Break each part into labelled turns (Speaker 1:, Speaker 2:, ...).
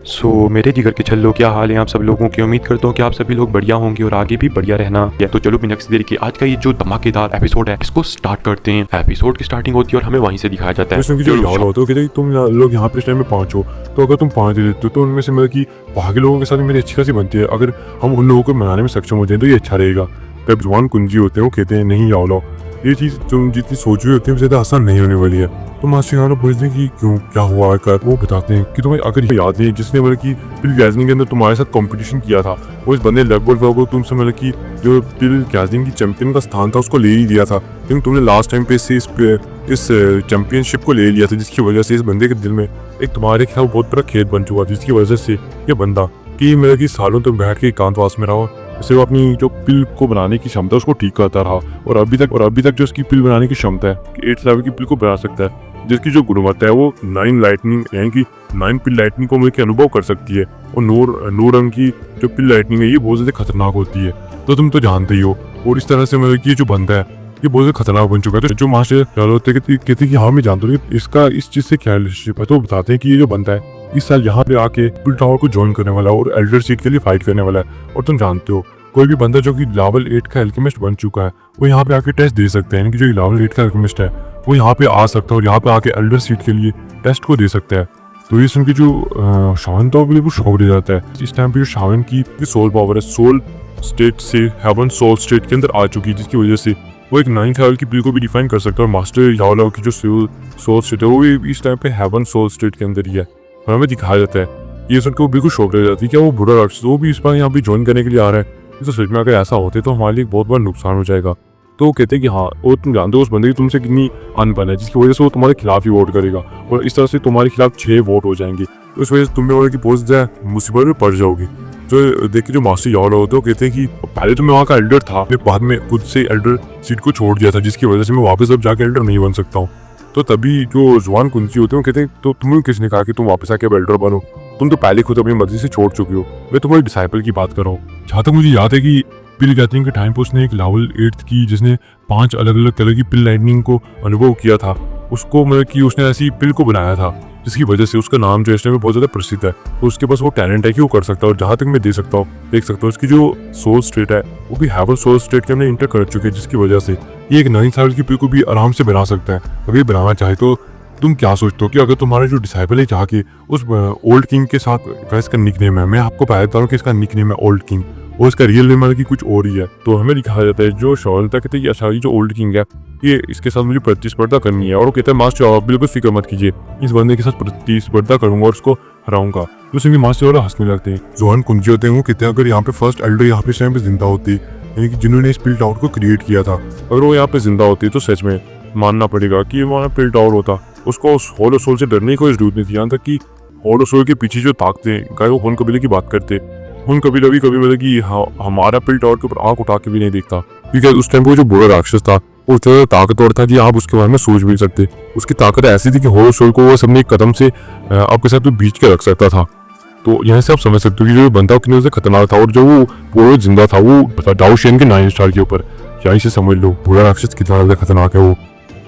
Speaker 1: मेरे जिगर के छल्लो, क्या हाल है आप सब लोगों की। उम्मीद करता हूँ कि आप सभी लोग बढ़िया होंगे और आगे भी बढ़िया रहना है। तो चलो बिना किसी देरी के आज का ये जो धमाकेदार एपिसोड है इसको स्टार्ट करते हैं। एपिसोड की स्टार्टिंग होती है और हमें वहीं से दिखाया जाता है।
Speaker 2: जो याद होता है कि तुम लोग यहाँ पे इस टाइम में 5 हो, तो अगर तुम 5 दे देते हो तो उनमें से मतलब कि बाकी लोगों के साथ मेरी अच्छी खासी बनती है। अगर हम उन लोगों को मनाने में सक्षम हो जाए तो ये अच्छा रहेगा। तब जवान कुंजी होते हैं वो कहते हैं नहीं याद लो, ये चीज़ तुम जितनी सोच रही होती है ज़्यादा आसान नहीं होने वाली है। तो मास्टर यहाँ पूछते हैं कि क्यों क्या हुआ कर, वो बताते हैं कि तुम्हें अगर याद है जिसने मतलब कि पिल गैजनिंग के अंदर तुम्हारे साथ कंपटीशन किया था, वो इस बंदे लगभग तुमसे मतलब कि जो पिल गैजनिंग की चैंपियन का स्थान था उसको ले ही लिया था, लेकिन तुमने लास्ट टाइम पे इस चैंपियनशिप को ले लिया था, जिसकी वजह से इस बंदे के दिल में एक तुम्हारे खिलाफ बहुत बड़ा खेद बन चुका, जिसकी वजह से ये बंदा कि मतलब कि सालों तक बैठ के एकांतवास में रहा, इससे वो अपनी जो पिल को बनाने की क्षमता उसको ठीक करता रहा और अभी तक जो उसकी पिल बनाने की क्षमता है कि 8 लेवल की पिल को बना सकता है, जिसकी जो गुणवत्ता है वो 9 लाइटनिंग यानी कि 9 पिल लाइटनिंग को मतलब अनुभव कर सकती है। और नूर रंग की जो पिल लाइटनिंग है ये बहुत ज्यादा खतरनाक होती है, तो तुम तो जानते ही हो। और इस तरह से मतलब कि जो बंदा है ये बहुत ज्यादा खतरनाक बन चुका है। तो जो मास्टर कहते कि हाँ मैं जानता हूँ इसका इस चीज से क्या रिलेशनशिप है, तो बताते हैं कि ये जो बंदा है इस साल यहाँ पे आके पिल टावर को ज्वाइन करने वाला है और एल्डर सीट के लिए फाइट करने वाला है। और तुम जानते हो कोई भी बंदा जो कि लेवल 8 का अल्केमिस्ट बन चुका है वो यहाँ पे आके टेस्ट दे सकता है, यानी कि जो लेवल 8 का अल्केमिस्ट है वो यहाँ पे आ सकता है और यहाँ पे आके एल्डर सीट के लिए टेस्ट को दे सकता है। तो ये सुन के जो शावन था वो बिल्कुल शॉक रह जाता है। इस टाइम पे जो शावन की सोल पावर है सोल स्टेट से हेवन सोल स्टेट के अंदर आ चुकी है, जिसकी वजह से वो एक 9th लेवल की पिल को भी डिफाइन कर सकता है। और मास्टर यावला की जो सोल स्टेट है वो भी इस टाइम पे हेवन सोल स्टेट के अंदर ही है और हमें दिखाया जाता है। ये सुनकर वो बिल्कुल शॉक रह जाती है, क्या वो बुरा राक्षस वो भी इस बार यहाँ पे ज्वाइन करने के लिए आ रहा है। तो सच में अगर ऐसा होते तो हमारे लिए बहुत बड़ा नुकसान हो जाएगा। तो वो कहते हैं कि हाँ वो तुम जानते हो उस बंदे की तुमसे कितनी अनबन है, जिसकी वजह से वो तुम्हारे खिलाफ ही वोट करेगा और इस तरह से तुम्हारे खिलाफ 6 वोट हो जाएंगे। तो इस वजह से तुम्हें और की बहुत ज्यादा मुसीबत में पड़ जाओगी। तो देख के जो मास्टर यावला होते हैं वो कहते हैं कि पहले तो मैं वहाँ का एल्डर था, बाद में खुद से एल्डर सीट को छोड़ दिया था, जिसकी वजह से मैं वापस अब जाके एल्डर नहीं बन सकता हूँ। तो तभी जो जवान कुंजी होते हैं वो कहते हैं तो तुम्हें किसने कहा कि तुम वापस आके एल्डर बनो, तुम तो पहले खुद अपनी मर्जी से छोड़ चुके हो। मैं तुम्हारे डिसाइपल की बात कर रहा हूँ। जहाँ तक मुझे याद है कि पिल गैदरिंग के टाइम पर उसने एक लेवल 8 की जिसने 5 अलग अलग तरह की पिल लाइटनिंग को अनुभव किया था, उसको मतलब कि उसने ऐसी पिल को बनाया था जिसकी वजह से उसका नाम जो है बहुत ज्यादा प्रसिद्ध है। तो उसके पास वो टैलेंट है कि वो कर सकता है। और जहाँ तक मैं देख सकता हूँ उसकी जो सोल स्टेट है वो भी हेवन सोल स्टेट के अंदर इंटर कर चुके हैं, जिसकी वजह से ये एक 9th लेवल की पिल को भी आराम से बना सकता है अगर ये बनाना चाहे। तो तुम क्या सोचते हो कि अगर तुम्हारा जो डिसाइपल है जाके उस ओल्ड किंग के साथ, इसका निकनेम है, मैं आपको बता हूँ कि इसका निकनेम है ओल्ड किंग और इसका रियल नेम है कि कुछ और ही है। तो हमें दिखाया जाता है जो शौलता कहते हैं अच्छा जो ओल्ड किंग है ये इसके साथ मुझे प्रतिस्पर्धा करनी है। और वो कहता है मास्टर आप बिल्कुल फिक्र मत कीजिए, इस बंदे के साथ प्रतिस्पर्धा करूंगा और उसको हराऊंगा। तो उसमें मास्टर वाला हंसने लगते हैं। जवान कुंजी होते हैं वो कहते हैं अगर यहाँ पे फर्स्ट एल्डर यहाँ पे इस टाइम पे जिंदा होती, यानी कि जिन्होंने इस पिल टावर को क्रिएट किया था, अगर वो यहाँ पे जिंदा होती तो सच में मानना पड़ेगा कि हमारा पिल टावर होता, उसको होलो सोल से डरने की कोई जरूरत नहीं थी। यहाँ तक कि होलो सोल के पीछे जो ताकतें गाय वो हुन कबीले की बात करते, हुन कबीला भी कभी मतलब कि हमारा पिल टावर के ऊपर आंख उठा के भी नहीं देखता, क्योंकि उस टाइम पे जो बुरा राक्षस था वो इतना ताकतवर था कि आप उसके बारे में सोच भी सकते। उसकी ताकत ऐसी थी कि होलो सोल को वो सबने एक कदम से आपके साथ तो बीच के रख सकता था। तो यहाँ से आप समझ सकते हो कि जो बंदा कितने से खतरनाक था और जो वो पूरा जिंदा था वो डाउशियन के 9 स्टार के ऊपर। यहीं से समझ लो बुरा राक्षस कितना ज्यादा खतरनाक है वो।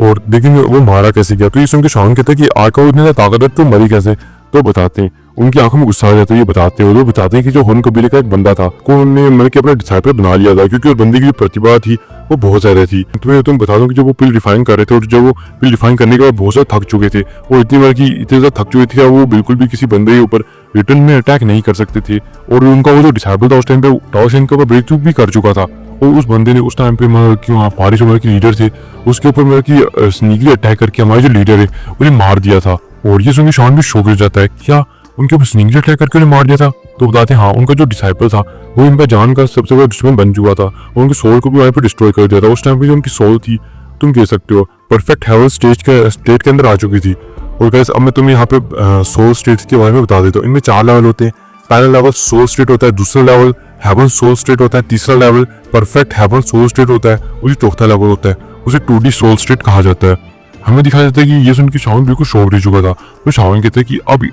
Speaker 2: और लेकिन वो मारा कैसे गया, तो ये सुन के शान कहता है कि आका उतने ताकतवर तो मरी कैसे। तो बताते हैं उनकी आंखों में गुस्सा आ जाता है, ये बताते हैं, वो बताते हैं कि जो हुन कबीले का एक बंदा था को उन्होंने मतलब कि अपना डिसाइपल बना लिया था, क्योंकि उस बंदे की जो प्रतिभा थी वो बहुत ज्यादा थी। तुम बता दो कि जब वो पिल रिफाइन कर रहे थे और जब वो पिल रिफाइन करने के बाद बहुत ज्यादा थक चुके थे और इतने ज्यादा थक चुके थे वो बिल्कुल भी किसी बंदे के ऊपर रिटर्न में अटैक नहीं कर सकते थे। और उनका वो जो डिसाइपल था उस टाइम पे टावर के ऊपर ब्रेक थ्रू भी कर चुका था और उस बंदे ने उस टाइम पे मतलब कि हमारे जो मतलब की लीडर थे उसके ऊपर मतलब की स्नीकली अटैक करके हमारे जो लीडर है उन्हें मार दिया था। और ये सुन के शॉन भी शॉक हो जाता है, क्या उनके ऊपर स्नीकली अटैक करके उन्हें मार दिया था। तो बताते हैं हाँ उनका जो डिसाइपल था वो इनका जान का सबसे बड़ा दुश्मन बन चुका था और उनकी सोल को भी वहाँ पे डिस्ट्रॉय कर दिया था। उस टाइम पे जो उनकी सोल थी तुम कह सकते हो परफेक्ट हेवन स्टेट के अंदर आ चुकी थी। और गाइस अब मैं तुम्हें यहाँ पे सोल स्टेट्स के बारे में बता देता हूँ। इनमें 4 लेवल होते हैं। पहला लेवल सोल स्टेट होता है, दूसरा लेवल हेवन सोल स्टेट होता है, तीसरा level perfect heaven soul state होता है, उसी चौथा लेवल होता है उसे 2D सोल स्टेट कहा जाता है। हमें दिखाया जाता है कि ये सुन के शावन बिल्कुल शॉक रह चुका था। तो शावन कहते हैं कि अभी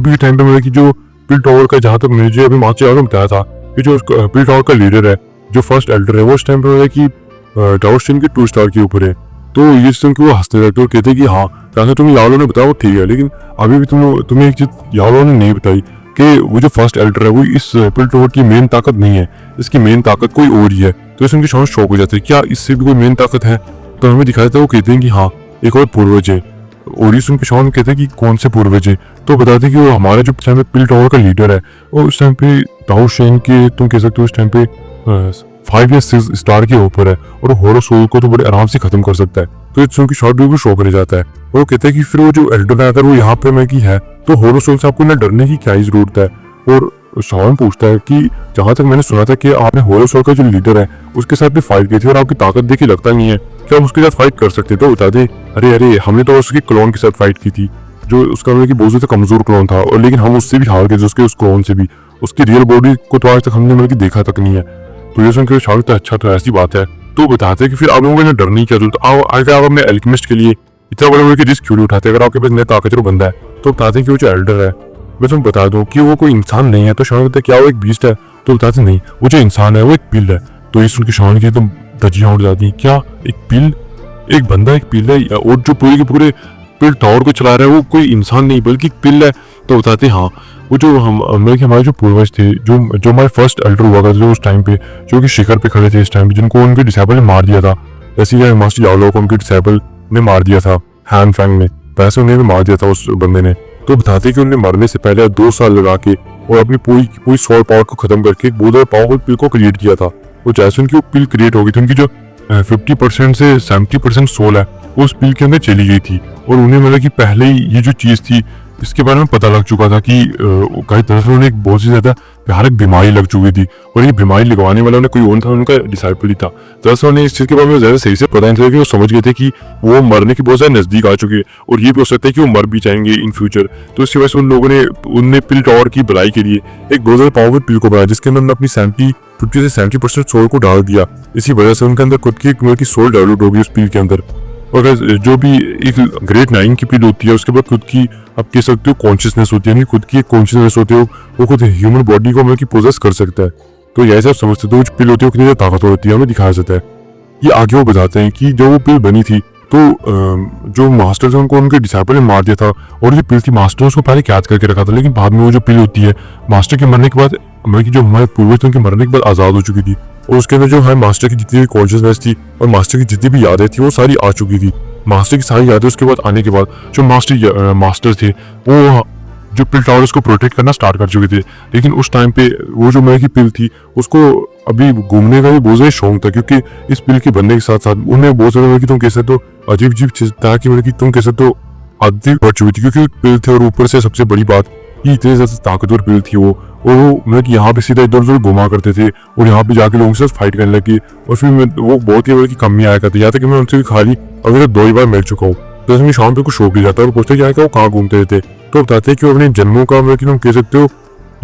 Speaker 2: के टाइम पे मतलब कि जो पिल टावर का जहाँ तक मुझे अभी मास्टर ने बताया था कि जो पिल टावर का लीडर है जो फर्स्ट एल्डर है वो इस टाइम पे मतलब कि डाउस्टिन के 2 स्टार के ऊपर है। तो ये सुन के वो हंसने लगते और कहते कि हाँ जैसे तुम्हें यावलो ने बताया वो ठीक है, लेकिन अभी भी तुम्हें एक चीज यावलो ने नहीं बताई कि वो जो फर्स्ट एल्डर है वो इस पिल टावर की मेन ताकत नहीं है, इसकी मेन ताकत कोई और ही है। तो इसमें उनके शॉन शौक हो जाते हैं, क्या इससे भी कोई मेन ताकत है? तो हमें दिखाया था वो कहते हैं कि हाँ एक और पूर्वज है, और ये सुन के शॉन कहते हैं कि कौन से पूर्वज है? तो बताते हैं कि वो हमारा जो टाइम पे पिल टावर का लीडर है वो उस टाइम पे दाऊ शेन के तुम कह सकते हो उस टाइम पे 5 या 6 स्टार के ऊपर है, और होरो सोल को तो बड़े आराम से खत्म कर सकता है। तो ये सुन के शॉट भी शौक रह जाता है, और वो कहता है कि फिर वो जो एल्डर है अगर वो यहाँ पे मैं की है तो होरो सोल से आपको ना डरने की क्या ही जरूरत है। और शॉन पूछता है कि जहां तक मैंने सुना था कि आपने होरो सोल का जो लीडर है उसके साथ भी फाइट की थी, और आपकी ताकत देखी लगता नहीं है, क्या हम उसके साथ फाइट कर सकते? तो बता दे, अरे अरे हमने तो उसके क्लोन के साथ फाइट की थी, जो उसका मतलब कि बहुत ज्यादा कमजोर क्लोन था, और लेकिन हम उससे भी हार गए, उसके उस क्लोन से भी। उसकी रियल बॉडी को तो आज तक हमने मतलब कि देखा तक नहीं है। तो ये सुनकर शायद तो अच्छा, तो ऐसी बात है। तो बताते हैं कि फिर आप लोगों को डरने की क्या जरूरत, अगर आप अपने एल्केमिस्ट के लिए इतना बड़ा मतलब कि रिस्क क्यों नहीं उठाते? अगर आपके पास इतना ताकतवर बंदा है तो बताते हैं कि वो जो एल्डर है, मैं तुम्हें बता दूं कि वो कोई इंसान नहीं है। तो शान कहते हैं क्या वो एक बीस्ट है? तो बताते नहीं, वो जो इंसान है वो एक पिल है। तो ये सुन के शान की तुम धज्जियां उड़ जाती हैं, क्या एक पिल, एक बंदा एक पिल है, और जो पूरे के पूरे पिल टावर को चला रहा है वो कोई इंसान नहीं बल्कि पिल है? तो बताते हाँ वो जो हम मतलब कि हमारे जो पूर्वज थे, जो हमारे फर्स्ट एल्डर हुआ करते थे उस टाइम पे, जो कि शिखर पे खड़े थे इस टाइम पे, जिनको उनके डिसेबल ने मार दिया था, जैसे ही मास्टर याओलो को उनके डिसेबल ने मार दिया था हैन फैंग ने, वैसे उन्हें भी मार दिया था उस बंदे ने। तो बताते कि उन्हें मरने से पहले 2 साल लगा के और अपनी पूरी सोल पावर को खत्म करके एक बहुत ज्यादा पावरफुल पिल को क्रिएट किया था। और जैसे उनकी वो पिल क्रिएट हो गई थी, उनकी जो 50% से 70% सोल है वो उस पिल के अंदर चली गई थी, और उन्हें मतलब कि पहले ही ये जो चीज थी इसके बारे में पता लग चुका था कि दरअसल उन्हें एक बहुत ही ज्यादा भयानक बीमारी लग चुकी थी, और ये बीमारी लगवाने वाला उन्हें कोई और था, उनका डिसाइपल ही था। दरअसल उन्हें इस चीज के बारे में ज्यादा सही से पता नहीं था कि वो समझ गए थे कि वो मरने के बहुत ज्यादा नजदीक आ चुके हैं, और ये भी हो सकता है कि वो मर भी जाएंगे इन फ्यूचर। तो इसकी वजह से उन लोगों ने उनने पिल टावर की भलाई के लिए एक बहुत ज्यादा पावरफुल पिल को बनाया, जिसके अंदर उन्होंने अपनी 50 से 70% सोल को डाल दिया। इसी वजह से उनके अंदर खुद की सोल डेवलप होगी उस पिल के अंदर। और जो भी एक ग्रेट 9 की पिल होती है उसके बाद खुद की आप कह सकते हो कॉन्शियसनेस होती है, खुद की एक कॉन्शियसनेस होती है, वो खुद ह्यूमन बॉडी को मतलब कि पोजेस कर सकता है। तो ये ऐसा समझ सकते हो जो पिल होती है वो कितनी ज्यादा ताकतवर होती है, हमें दिखाया जाता है। ये आगे वो बताते हैं कि जब वो पिल बनी थी तो जो मास्टर थे उनको उनके डिसाइपल ने मार दिया था, और जो पिल थी मास्टर ने उसको पहले कैद करके रखा था, लेकिन बाद में वो जो पिल होती है मास्टर के मरने के बाद, मतलब कि जो हमारे पूर्वज थे उनके मरने के बाद आजाद हो चुकी थी, और उसके अंदर जो है मास्टर की जितनी भी कॉन्शियसनेस थी और मास्टर की जितनी भी यादें थी वो सारी आ चुकी थी। मास्टर की सारी यादें उसके बाद आने के बाद जो मास्टर थे वो जो पिल टावर उसको प्रोटेक्ट करना स्टार्ट कर चुके थे। लेकिन उस टाइम पे वो जो मेरी की पिल थी उसको अभी घूमने का भी बहुत ज्यादा शौक था, क्योंकि इस पिल के बनने के साथ साथ उन्हें बहुत ज्यादा कि तुम कह सकते हो अजीब अजीब चीज था कि कि तुम कह सकते हो आदत बढ़ चुकी थी, क्योंकि पिल थे, और ऊपर से सबसे बड़ी बात कि इतनी ज्यादा ताकतवर पिल थी वो, और वो मतलब कि यहाँ पे सीधा इधर उधर घुमा करते थे, और यहाँ पे जाके लोगों के साथ फाइट करने लगी, और फिर वो बहुत ही मतलब कि कमी आया करती, यहाँ तक कि मैं उनसे भी खाली अगर 2 ही बार मिल चुका हूँ। तो इसमें शाम पे कुछ शौक ही जाता है और पूछते क्या वो कहाँ घूमते रहते। तो बताते हैं कि वो अपने जन्मों का मतलब कि तुम कह सकते हो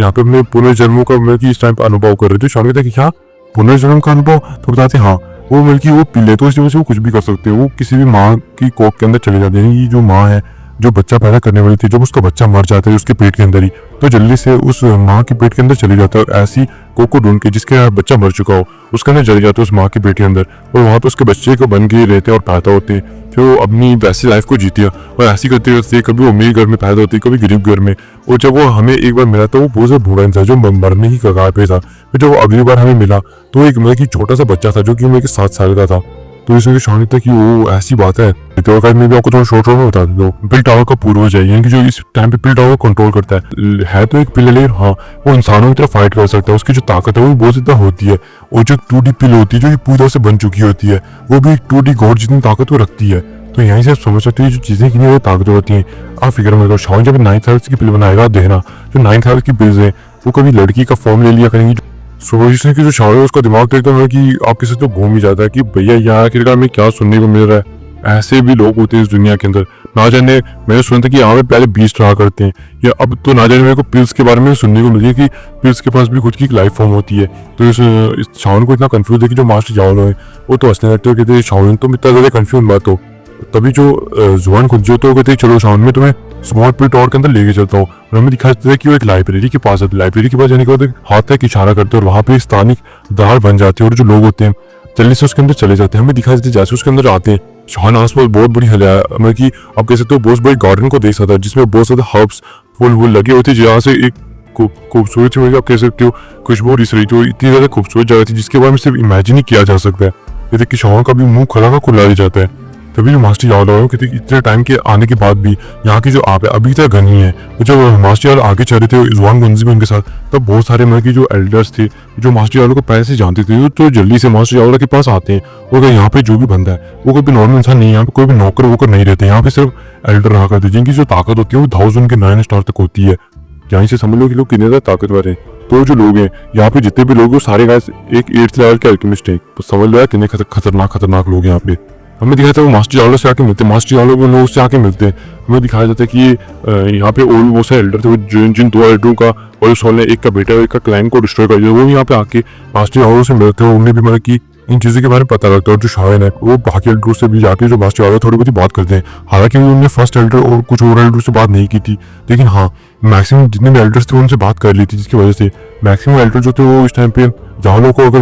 Speaker 2: यहाँ पे अपने पुनर्जन्मों का मतलब कि इस टाइम पे अनुभव कर रहे थे। शाम कहते हैं कि क्या पुनर्जन्म का अनुभव? तो बताते हैं हाँ वो मतलब कि वो पिले, तो इस वजह से वो कुछ भी कर सकते हैं, वो किसी भी माँ की कोख के अंदर चले जाते हैं। ये जो माँ है जो बच्चा पैदा करने वाली थी, जब उसका बच्चा मर जाता है उसके पेट के अंदर ही, तो जल्दी से उस माँ के पेट के अंदर चले जाता है, और ऐसी कोख को ढूंढ के जिसके बच्चा मर चुका हो उसके अंदर चले जाते हैं उस माँ के पेट के अंदर, और वहाँ पे उसके बच्चे को बन के रहते हैं और पैदा होते हैं। फिर वो अपनी वैसी लाइफ को जीती है, और ऐसी करते करते कभी वो अमीर घर में पैदा होती है, कभी गरीब घर में। और जब वो हमें एक बार मिला तो वो बहुत ज्यादा बूढ़ा इंसान जो मरने की कगार पे था। फिर जब वो अगली बार हमें मिला तो एक मतलब कि छोटा सा बच्चा था जो कि मतलब 7 साल का था। तो इसमें शान था कि वो ऐसी बात है। तो मैं भी आपको थोड़ा शॉर्ट में बता देता हूँ। पिल टावर का पूर्वज है, यानी कि जो इस टाइम पे पिल टावर को कंट्रोल करता है तो एक पिल, लेकिन हाँ वो इंसानों की तरह फाइट कर सकता है, उसकी जो ताकत है वो बहुत ज्यादा होती है। और जो 2D पिल होती है जो कि पूरी तरह से बन चुकी होती है, वो भी एक 2D गॉड जितनी ताकत वो रखती है। तो यहीं से आप समझ सकते हो जो चीजें कितनी ज्यादा ताकतवर होती हैं। आप फिक्र मत करो, शान जब 9th हाउस की पिल बनाएगा देखना, जो 9th हाउस की पिल्स है वो कभी लड़की का फॉर्म ले लिया करेंगी। सोचने की जो शान है उसका दिमाग तो एकदम है कि आप किसी तो घूम ही जाता है कि भैया यहाँ आखिरकार में क्या सुनने को मिल रहा है। ऐसे भी लोग होते हैं इस दुनिया के अंदर। ना जाने मैंने सुना था कि यहाँ पे पहले 20 रहा करते हैं, या अब तो ना जाने मेरे को पिल्स के बारे में सुनने को मिली है कि पिल्स के पास भी खुद की एक लाइफ फॉर्म होती है। तो इस शान को इतना कंफ्यूज है कि जो मास्टर याओलो है वो तो हंसने लगते हो, कहते शान तुम इतना ज्यादा कंफ्यूज मत हो। तभी जो जुआन खुद जो तो कहते चलो शान में तुम्हें स्मॉल पिल टावर के अंदर लेके चलता हूँ। और हमें दिखाया जाता है कि वो एक लाइब्रेरी के पास है, लाइब्रेरी के पास जाने के बाद हाथ तक इशारा करते हैं और वहाँ पे स्थानिक दार बन जाते हैं, और जो लोग होते हैं जल्दी से उसके अंदर चले जाते हैं। हमें दिखाया जाता है जैसे उसके अंदर आते हैं शान आसपास बहुत बड़ी हलिया, मतलब कि आप कह सकते हो बहुत बड़ी गार्डन को देख सकता है जिसमें बहुत ज्यादा हर्ब्स फूल वूल लगे होते हैं, जहाँ से एक खूबसूरत सी, आप कह सकते हो खुशबू रिस रही थी, इतनी ज्यादा खूबसूरत जगह थी जिसके बारे में सिर्फ इमेजिन ही किया जा सकता है। ये देख के शाओन का भी मुंह खुला रह जाता है। तभी जो मास्टर याद आ रहा है इतने टाइम के आने के बाद भी यहाँ की जो आप है अभी तक घनी है। तो जब मास्टर याल आगे चल रहे थे जुआन गुंजी में उनके साथ, तब बहुत सारे मतलब की जो एल्डर्स थे जो मास्टर याल को पहले से जानते थे, तो जल्दी से मास्टर याल के पास आते हैं। और अगर यहाँ पे जो भी बंदा है वो कोई भी नॉर्मल इंसान नहीं है, यहाँ पे कोई भी नौकर वोकर नहीं रहते, यहाँ पे सिर्फ एल्डर रहा करते, जिनकी जो ताकत होती है वो 1000 स्टार तक होती है। यहीं से समझ लो कि लोग कितने ज्यादा ताकतवर हैं। तो जो लोग हैं यहाँ पे जितने भी लोग, वो सारे गाइस एक 8th लेवल के अल्केमिस्ट हैं। तो समझ लो कितने खतरनाक लोग हैं यहाँ पे। हमें दिखाया था वो मास्टर जावलो से आके मिलते हैं, मास्टर जावलो वो लोग से आके मिलते हैं। हमें दिखाया जाता है कि यहाँ पे और बहुत सारे एल्डर थे, जिन 2 एल्डरों का और सॉल ने एक का बेटा और एक का क्लैन को डिस्ट्रॉय कर दिया, वो भी यहाँ पे आके मास्टर जावलो से मिलते हैं। उन्हें भी मतलब की इन चीजों के बारे में पता लगता है। और जो शायन है वो बाकी एल्डरों से भी जाके जो मास्टर जावलो थोड़ी बहुत बात करते हैं। हालांकि उन्होंने फर्स्ट एल्डर और कुछ और एल्डर से बात नहीं की थी, लेकिन हाँ मैक्सिमम जितने भी एल्डर्स थे उनसे बात कर ली थी, जिसकी वजह से मैक्सिमम एल्डर जो थे वो इस टाइम पे जावलो को अगर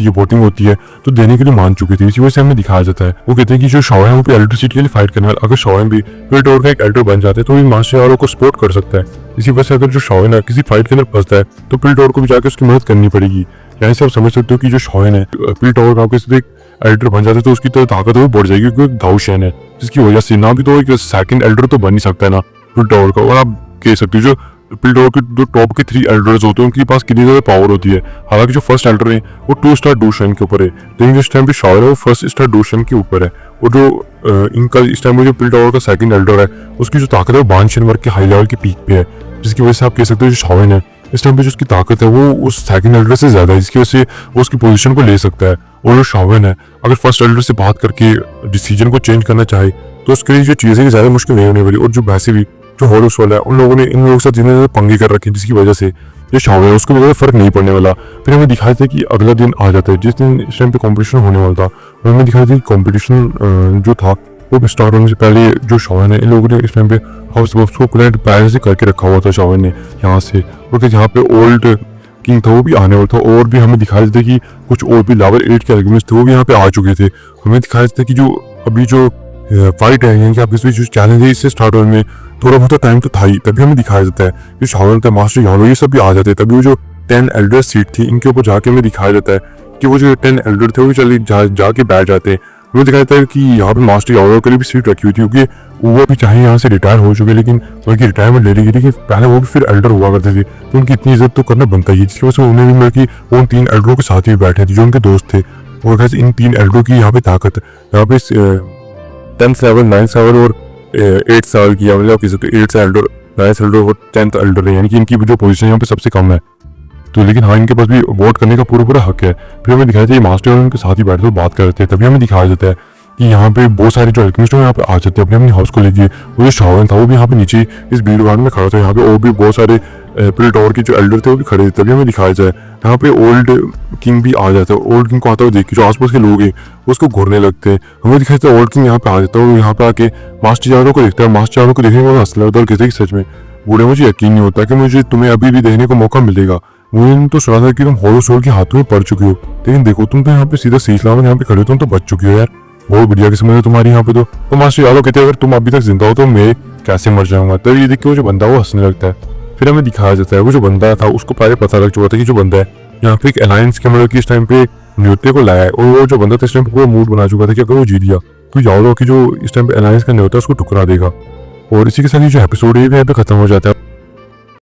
Speaker 2: वोटिंग होती है तो देने के लिए मान चुके थे। इसी वजह से हमें दिखाया जाता है। वो कहते हैं कि जो शाओन है वो एल्डर सीट के लिए फाइट करने वाला, अगर शाओन भी पिलटोर का एक एल्डर बन जाता है तो मास्टर जावलो को सपोर्ट कर सकता है। इसी वजह से अगर जो शाओन है किसी फाइट के अंदर फंसता है तो पिलटोर को भी जाकर उसकी मदद करनी पड़ेगी। यहाँ से आप समझ सकते हो कि जो शाओन है पिलटोर का एक एल्डर बन जाता है तो उसकी तो ताकत वो बढ़ जाएगी, क्योंकि दाऊशैन है, जिसकी वजह से ना भी तो एक सेकंड एल्डर तो बन नहीं सकता है ना पिलटोर का। और आप कह सकते हो जो पिलटोर के जो टॉप के 3 एल्डर्स होते हैं उनके पास कितनी ज्यादा पावर होती है। हालांकि जो फर्स्ट एल्डर है वो 2 स्टार डोशन के ऊपर है, लेकिन जो इस टाइम पे शाओन है वो 1 स्टार डोशन के ऊपर है। और जो इनका इस टाइम में जो पिलटोर का सेकंड एल्डर है उसकी जो ताकत है वो बानशन वर्ग के हाई लेवल के पीक पे है, जिसकी वजह से आप कह सकते हो जो शाओन है इस टाइम पे जो उसकी ताकत है वो उस सेकंड एल्डर से ज्यादा है, जिसकी वजह से वो उसकी पोजीशन को ले सकता है। और जो शाओन है अगर फर्स्ट एल्डर से बात करके डिसीजन को चेंज करना चाहे तो उसके लिए जो चीजें ज्यादा मुश्किल नहीं होने वाली। और जो वैसे भी जो हॉरोस वाला है उन लोगों ने इन लोगों के साथ जितने ज्यादा पंगे कर रखे हैं, जिसकी वजह से जो शाओन है उसको ज्यादा फर्क नहीं पड़ने वाला। फिर हमें दिखाया था कि अगला दिन आ जाता है जिस दिन इस टाइम पे कॉम्पिटिशन होने वाला था, और हमें दिखाया था कि कॉम्पिटिशन जो था वो स्टार्ट होने से पहले जो शाओन है इन लोगों ने इस टाइम पे हाउस को प्लान पहले से करके रखा हुआ था शाओन ने यहाँ से, क्योंकि यहाँ पे ओल्ड किंग था वो भी आने वाला था। और भी हमें दिखाया जाता है कि कुछ और भी लेवल 8 के एलिमेंट्स थे वो भी यहाँ पे आ चुके थे। हमें दिखाया जाता है कि जो अभी जो फाइट है यानी कि आप इसमें जो चैलेंज है इससे स्टार्ट होने में थोड़ा बहुत टाइम तो था ही, तभी हमें दिखाया जाता है कि शाओन था, मास्टर यालो ये सब भी आ जाते हैं। तभी वो जो 10 एल्डर सीट थी इनके ऊपर जाके हमें दिखाया जाता है कि वो जो 10 एल्डर थे वो चले जाके बैठ जाते हैं। हमें दिखाया जाता है कि यहाँ पे मास्टर यालो के लिए भी सीट रखी हुई थी, क्योंकि वो भी चाहे यहाँ से रिटायर हो चुके लेकिन उनकी रिटायरमेंट ले ली थी। पहले वो भी फिर एल्डर हुआ करते थे तो उनकी इतनी इज्जत तो करना बनता ही है, जिसकी वजह से उन्हें भी मतलब कि वो उन 3 एल्डरों के साथ ही बैठे थे जो उनके दोस्त थे। और कैसे इन 3 एल्डरों की यहाँ पे ताकत यहाँ पे 10th लेवल 9th लेवल और 8th लेवल की, मतलब किसी 8th एल्डर 9th एल्डर और 10th एल्डर है, यानी कि इनकी जो पोजीशन यहाँ पे सबसे कम है। तो लेकिन हाँ इनके पास भी वोट करने का पूरा हक है। फिर हमें दिखाया जाता है मास्टर और उनके साथ ही बैठते बात करते हैं। तभी हमें दिखाया जाता है कि यहाँ पे बहुत सारे जो अल्केमिस्ट यहाँ पे आ जाते हैं अपने हाउस को लेके। वो जो शाओन था वो भी यहाँ पे नीचे इस भीड़ भाड़ में खड़ा था। यहाँ पे और भी बहुत सारे पिलटोर के जो एल्डर थे वो भी खड़े थे। तभी हमें दिखाया जाए यहाँ पे ओल्ड किंग भी आ जाता है। ओल्ड किंग को आता हुआ देख के जो आसपास के लोग हैं उसको घूरने लगते हैं। हमें दिखाया जाता है ओल्ड किंग यहाँ पे आ जाता है और यहाँ पे आके मास्टर जारो को देखता है। मास्टर जारो को देखने को हंसने लगता है और कहते हैं कि सच में बूढ़े मुझे यकीन नहीं होता कि मुझे तुम्हें अभी भी देखने को मौका मिलेगा। मुझे तो सुना था कि तुम हॉलो सोल के हाथों में पड़ चुके हो, लेकिन देखो तुम तो यहाँ पे सीधा सही सलामत यहाँ पे खड़े हो, तुम तो बच चुके हो यार। बहुत बढ़िया किस्मत है तुम्हारी यहाँ पे। तो मास्टर यादव कहते हैं अगर तुम अभी तक जिंदा हो तो मैं कैसे मर जाऊंगा। तब ये देख के वो जो बंदा वो हंसने लगता है। फिर हमें दिखाया जाता है वो जो बंदा था उसको पहले पता लग चुका था कि जो बंदा है यहाँ पे एक अलायंस के मतलब कि इस टाइम पे न्योते को लाया है। और वो जो बंदा था इस टाइम पे पूरा मूड बना चुका था कि अगर वो जीत गया तो यादव की जो इस टाइम पे अलायंस का न्योता है उसको ठुकरा देगा। और इसी के साथ ये जो एपिसोड है यहाँ पे खत्म हो जाता है।